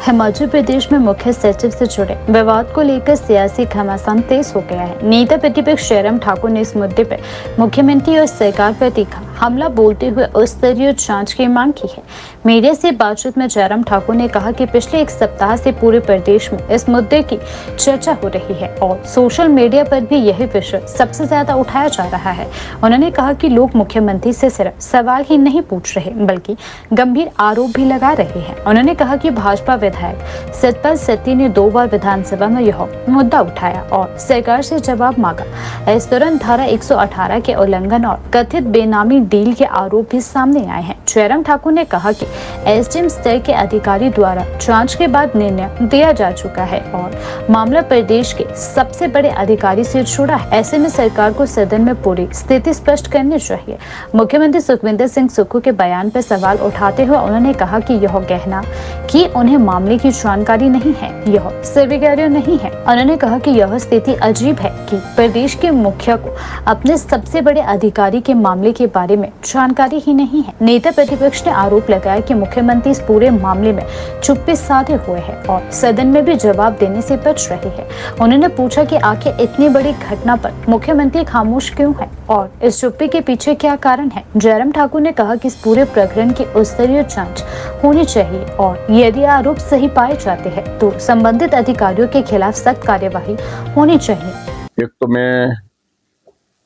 हिमाचल प्रदेश में मुख्य सचिव से जुड़े विवाद को लेकर सियासी घमासान तेज हो गया है। नेता प्रतिपक्ष जयराम ठाकुर ने इस मुद्दे पर मुख्यमंत्री और सरकार पर तीखा हमला बोलते हुए उच्च स्तरीय जांच की मांग की है। मीडिया से बातचीत में जयराम ठाकुर ने कहा कि पिछले एक सप्ताह से पूरे प्रदेश में इस मुद्दे की चर्चा हो रही है और सोशल मीडिया पर भी यही विषय सबसे ज्यादा उठाया जा रहा है। उन्होंने कहा कि लोग मुख्यमंत्री से सिर्फ सवाल ही नहीं पूछ रहे बल्कि गंभीर आरोप भी लगा रहे हैं। उन्होंने कहा कि भाजपा विधायक सतपाल सत्ती ने 2 बार विधानसभा में यह मुद्दा उठाया और सरकार से जवाब मांगा। इस दौरान धारा 118 के उल्लंघन और कथित बेनामी डील के आरोप भी सामने आए हैं। जयराम ठाकुर ने कहा कि एसडीएम स्तर के अधिकारी द्वारा जांच के बाद निर्णय दिया जा चुका है और मामला प्रदेश के सबसे बड़े अधिकारी से जुड़ा है। ऐसे में सरकार को सदन में पूरी स्थिति स्पष्ट करनी चाहिए। मुख्यमंत्री सुखविंदर सिंह सुक्खू के बयान पर सवाल उठाते हुए उन्होंने कहा कि यह कहना कि उन्हें मामले की जानकारी नहीं है, यह स्वीकार्य नहीं है। उन्होंने कहा कि यह स्थिति अजीब है कि प्रदेश के मुखिया को अपने सबसे बड़े अधिकारी के मामले के बारे में जानकारी ही नहीं है। नेता प्रतिपक्ष ने आरोप लगाया कि मुख्यमंत्री इस पूरे मामले में चुप्पी साधे हुए हैं और सदन में भी जवाब देने से बच रहे हैं। उन्होंने पूछा कि आखिर इतनी बड़ी घटना पर मुख्यमंत्री खामोश क्यों है और इस चुप्पी के पीछे क्या कारण है। जयराम ठाकुर ने कहा कि इस पूरे प्रकरण की उच्च स्तरीय जांच होनी चाहिए और यदि आरोप सही पाए जाते हैं तो संबंधित अधिकारियों के खिलाफ सख्त कार्यवाही होनी चाहिए। एक तो मैं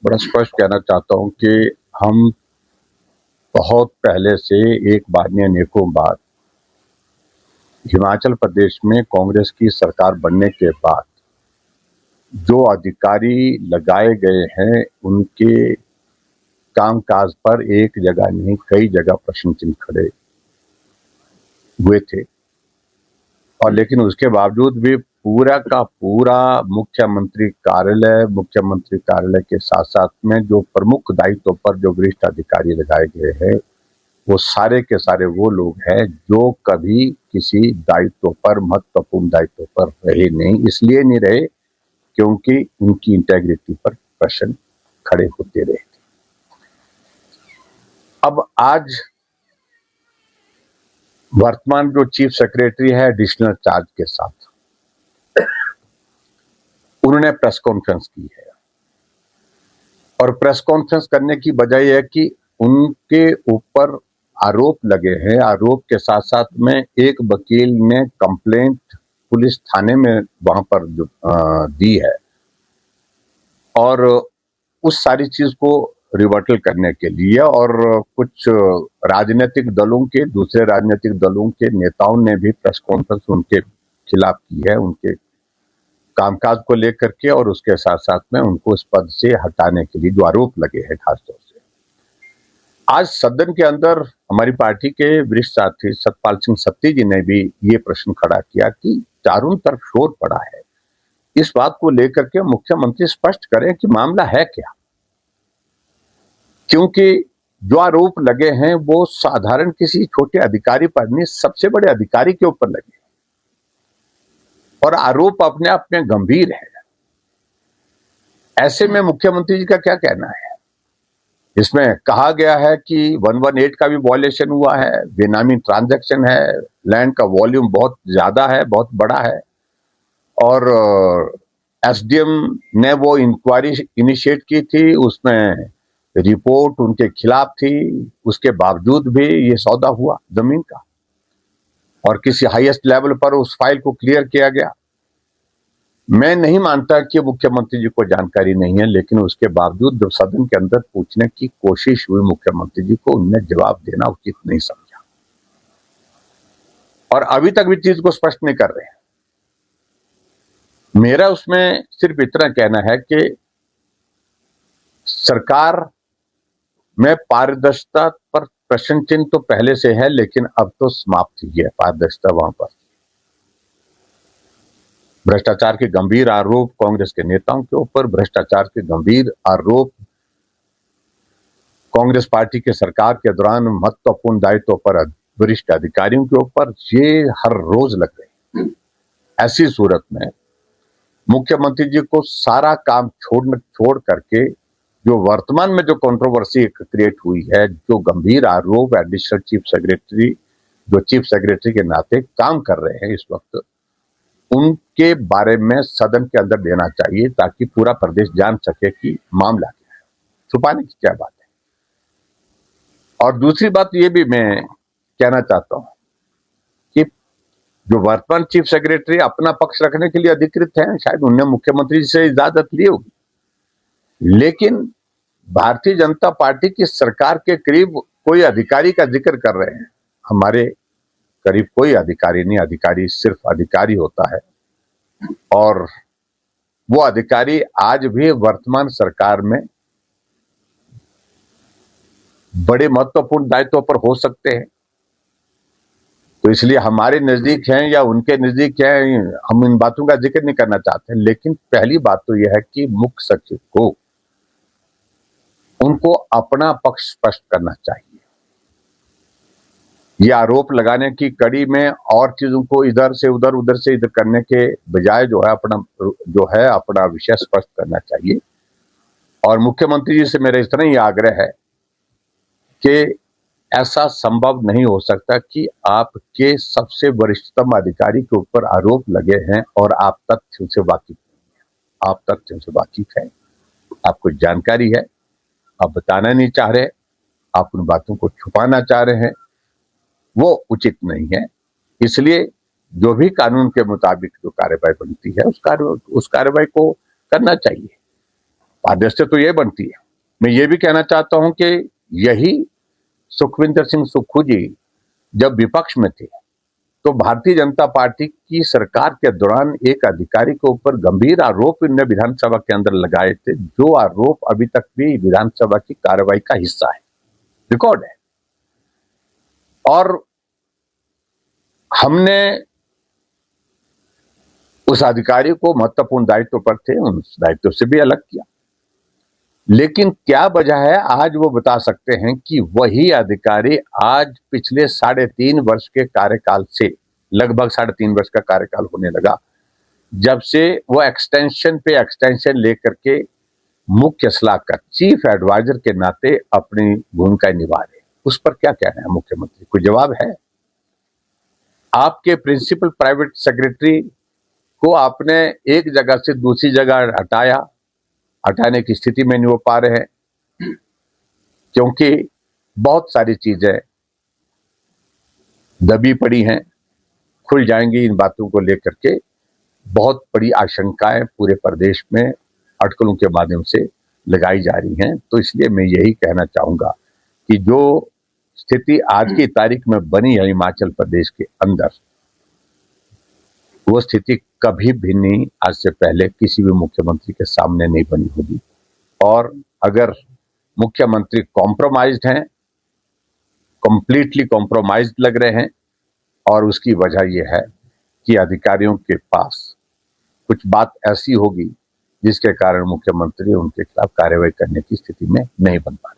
बड़ा स्पष्ट कहना चाहता हूं कि हम बहुत पहले से एक बार नहीं अनेकों बार हिमाचल प्रदेश में कांग्रेस की सरकार बनने के बाद जो अधिकारी लगाए गए हैं उनके कामकाज पर एक जगह नहीं कई जगह प्रश्न चिन्ह खड़े हुए थे और लेकिन उसके बावजूद भी पूरा का पूरा मुख्यमंत्री कार्यालय के साथ साथ में जो प्रमुख दायित्व पर जो वरिष्ठ अधिकारी लगाए गए हैं वो सारे के सारे वो लोग हैं जो कभी किसी दायित्व पर महत्वपूर्ण दायित्व पर रहे नहीं। इसलिए नहीं रहे क्योंकि उनकी इंटेग्रिटी पर प्रश्न खड़े होते रहे। अब आज वर्तमान जो चीफ सेक्रेटरी है एडिशनल चार्ज के साथ उन्होंने प्रेस कॉन्फ्रेंस की है और प्रेस कॉन्फ्रेंस करने की वजह यह है कि उनके ऊपर आरोप लगे हैं। आरोप के साथ साथ में एक वकील ने कंप्लेंट पुलिस थाने में वहां पर दी है और उस सारी चीज को रिवर्टल करने के लिए और कुछ राजनीतिक दलों के दूसरे राजनीतिक दलों के नेताओं ने भी प्रेस कॉन्फ्रेंस उनके खिलाफ की है, उनके कामकाज को लेकर के और उसके साथ साथ में उनको इस पद से हटाने के लिए जो आरोप लगे हैं खासतौर से। आज सदन के अंदर हमारी पार्टी के वरिष्ठ साथी सतपाल सिंह सत्ती जी ने भी ये प्रश्न खड़ा किया कि चारों तरफ शोर पड़ा है, इस बात को लेकर के मुख्यमंत्री स्पष्ट करें कि मामला है क्या, क्योंकि जो आरोप लगे हैं वो साधारण किसी छोटे अधिकारी पर नहीं सबसे बड़े अधिकारी के ऊपर लगे और आरोप अपने आप में गंभीर है। ऐसे में मुख्यमंत्री जी का क्या कहना है? इसमें कहा गया है कि 118 का भी वॉयलेशन हुआ है, बेनामी ट्रांजैक्शन है, लैंड का वॉल्यूम बहुत ज्यादा है, बहुत बड़ा है और एसडीएम ने वो इंक्वायरी इनिशिएट की थी, उसमें रिपोर्ट उनके खिलाफ थी, उसके बावजूद भी ये सौदा हुआ जमीन का और किसी हाईएस्ट लेवल पर उस फाइल को क्लियर किया गया। मैं नहीं मानता कि मुख्यमंत्री जी को जानकारी नहीं है, लेकिन उसके बावजूद जब सदन के अंदर पूछने की कोशिश हुई मुख्यमंत्री जी को, उनने जवाब देना उचित नहीं समझा और अभी तक भी चीज को स्पष्ट नहीं कर रहे हैं। मेरा उसमें सिर्फ इतना कहना है कि सरकार में पारदर्शिता पर प्रश्न चिन्ह तो पहले से है, लेकिन अब तो समाप्त हुई है पारदर्शिता वहां पर। भ्रष्टाचार के गंभीर आरोप कांग्रेस के नेताओं के ऊपर, भ्रष्टाचार के गंभीर आरोप कांग्रेस पार्टी के सरकार के दौरान महत्वपूर्ण दायित्व पर वरिष्ठ अधिकारियों के ऊपर, ये हर रोज लग रहे हैं। ऐसी सूरत में मुख्यमंत्री जी को सारा काम छोड़ करके जो वर्तमान में जो कंट्रोवर्सी क्रिएट हुई है, जो गंभीर आरोप एडिशनल चीफ सेक्रेटरी जो चीफ सेक्रेटरी के नाते काम कर रहे हैं इस वक्त, उनके बारे में सदन के अंदर देना चाहिए ताकि पूरा प्रदेश जान सके कि मामला क्या है। छुपाने की क्या बात है। और दूसरी बात ये भी मैं कहना चाहता हूं कि जो वर्तमान चीफ सेक्रेटरी अपना पक्ष रखने के लिए अधिकृत हैं, शायद उन्होंने मुख्यमंत्री जी से इजाजत ली होगी, लेकिन भारतीय जनता पार्टी की सरकार के करीब कोई अधिकारी का जिक्र कर रहे हैं। हमारे करीब कोई अधिकारी नहीं, अधिकारी सिर्फ अधिकारी होता है, और वो अधिकारी आज भी वर्तमान सरकार में बड़े महत्वपूर्ण दायित्वों पर हो सकते हैं। तो इसलिए हमारे नजदीक हैं या उनके नजदीक हैं, हम इन बातों का जिक्र नहीं करना चाहते, लेकिन पहली बात तो यह है कि मुख्य सचिव को उनको अपना पक्ष स्पष्ट करना चाहिए। ये आरोप लगाने की कड़ी में और चीजों को इधर से उधर करने के बजाय जो है अपना विषय स्पष्ट करना चाहिए। और मुख्यमंत्री जी से मेरा इतना ही आग्रह है कि ऐसा संभव नहीं हो सकता कि आपके सबसे वरिष्ठतम अधिकारी के ऊपर आरोप लगे हैं और आप तथ्यों से वाकिफ नहीं हैं। आप तथ्यों से वाकिफ हैं, आपको जानकारी है, आप बताना नहीं चाह रहे, आप उन बातों को छुपाना चाह रहे हैं, वो उचित नहीं है। इसलिए जो भी कानून के मुताबिक जो कार्रवाई बनती है उस कार्रवाई को करना चाहिए। आदर्श तो ये बनती है। मैं ये भी कहना चाहता हूं कि यही सुखविंदर सिंह सुक्खू जी जब विपक्ष में थे तो भारतीय जनता पार्टी की सरकार के दौरान एक अधिकारी के ऊपर गंभीर आरोप इन्होंने विधानसभा के अंदर लगाए थे, जो आरोप अभी तक भी विधानसभा की कार्रवाई का हिस्सा है, रिकॉर्ड है। और हमने उस अधिकारी को महत्वपूर्ण दायित्व पर थे, उस दायित्व से भी अलग किया। लेकिन क्या वजह है, आज वो बता सकते हैं कि वही अधिकारी आज पिछले 3.5 वर्ष के कार्यकाल से, लगभग 3.5 वर्ष का कार्यकाल होने लगा, जब से वो एक्सटेंशन पे एक्सटेंशन लेकर के मुख्य सलाहकार चीफ एडवाइजर के नाते अपनी भूमिका निभा रहे। उस पर क्या कहना है मुख्यमंत्री? कोई जवाब है? आपके प्रिंसिपल प्राइवेट सेक्रेटरी को आपने एक जगह से दूसरी जगह हटाने की स्थिति में नहीं हो पा रहे हैं, क्योंकि बहुत सारी चीजें दबी पड़ी हैं, खुल जाएंगी। इन बातों को लेकर के बहुत बड़ी आशंकाएं पूरे प्रदेश में अटकलों के माध्यम से लगाई जा रही हैं। तो इसलिए मैं यही कहना चाहूंगा कि जो स्थिति आज की तारीख में बनी है हिमाचल प्रदेश के अंदर, वो स्थिति कभी भी नहीं, आज से पहले किसी भी मुख्यमंत्री के सामने नहीं बनी होगी। और अगर मुख्यमंत्री कॉम्प्रोमाइज्ड हैं, कंप्लीटली कॉम्प्रोमाइज्ड लग रहे हैं, और उसकी वजह यह है कि अधिकारियों के पास कुछ बात ऐसी होगी जिसके कारण मुख्यमंत्री उनके खिलाफ कार्रवाई करने की स्थिति में नहीं बन पा रहे।